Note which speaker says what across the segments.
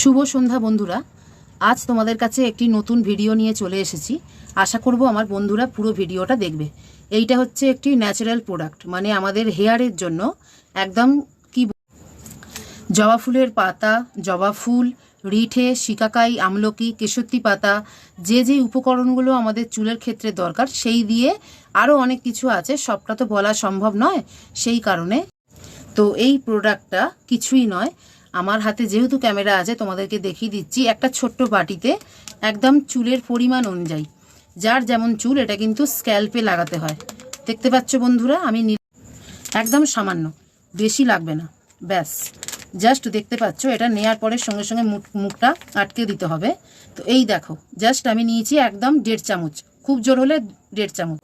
Speaker 1: শুভ সন্ধ্যা বন্ধুরা। আজ তোমাদের কাছে একটি নতুন ভিডিও নিয়ে চলে এসেছি। আশা করব আমার বন্ধুরা পুরো ভিডিওটা দেখবে। এইটা হচ্ছে একটি ন্যাচারাল প্রোডাক্ট, মানে আমাদের হেয়ারের জন্য একদম জবা ফুলের পাতা, জবা ফুল, রিঠে, শিকাকাই, আমলকি, কেশরী পাতা, যে যে উপকরণগুলো আমাদের চুলের ক্ষেত্রে দরকার সেই দিয়ে আরও অনেক কিছু আছে, সবটা তো বলা সম্ভব নয়। সেই কারণে তো এই প্রোডাক্টটা কিছুই নয়, আমার হাতে যেহেতু ক্যামেরা আছে তোমাদেরকে দেখিয়ে দিচ্ছি। একটা ছোট্ট বাটিতে একদম চুলের পরিমাণ অনুযায়ী, যার যেমন চুল, এটা কিন্তু স্ক্যাল্পে লাগাতে হয়। দেখতে পাচ্ছ বন্ধুরা, আমি একদম সামান্য, বেশি লাগবে না, ব্যাস জাস্ট দেখতে পাচ্ছ। এটা নেয়ার পরে সঙ্গে সঙ্গে মুখটা আটকে দিতে হবে। তো এই দেখো, জাস্ট আমি নিয়েছি একদম 1.5 চামচ, খুব জোর হলে 1.5 চামচ।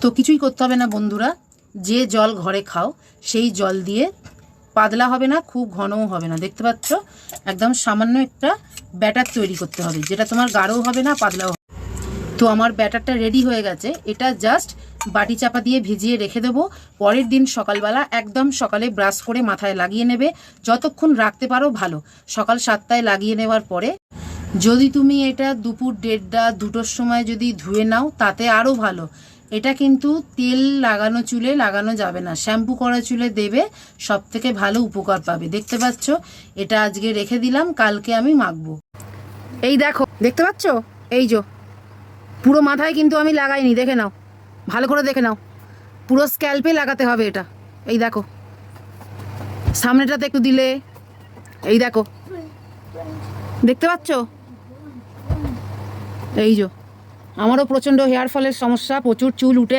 Speaker 1: তো কিছুই করতে হবে না বন্ধুরা, যে জল ঘরে খাও সেই জল দিয়ে, পাতলা হবে না, খুব ঘনও হবে না, দেখতে পাচ্ছ। একদম সামান্য একটা ব্যাটার তৈরি করতে হবে, যেটা তোমার গাঢ়ও হবে না, পাতলাও হবে। তো আমার ব্যাটারটা রেডি হয়ে গেছে। এটা জাস্ট বাটি চাপা দিয়ে ভিজিয়ে রেখে দেবো। পরের দিন সকালবেলা, একদম সকালে ব্রাশ করে মাথায় লাগিয়ে নেবে, যতক্ষণ রাখতে পারো ভালো। সকাল 7টায় লাগিয়ে নেওয়ার পরে যদি তুমি এটা দুপুর 1:30 2টোর সময় যদি ধুয়ে নাও, তাতে আরও ভালো। এটা কিন্তু তেল লাগানো চুলে লাগানো যাবে না, শ্যাম্পু করা চুলে দেবে, সব থেকে ভালো উপকার পাবে। দেখতে পাচ্ছ, এটা আজকে রেখে দিলাম, কালকে আমি মাখবো। এই দেখো, দেখতে পাচ্ছ, এই যে পুরো মাথায় কিন্তু আমি লাগাইনি, দেখে নাও, ভালো করে দেখে নাও, পুরো স্ক্যাল্পে লাগাতে হবে এটা। এই দেখো, সামনেটাতে একটু দিলে, এই দেখো, দেখতে পাচ্ছ। এই যে আমারও প্রচণ্ড হেয়ার ফলের সমস্যা, প্রচুর চুল উঠে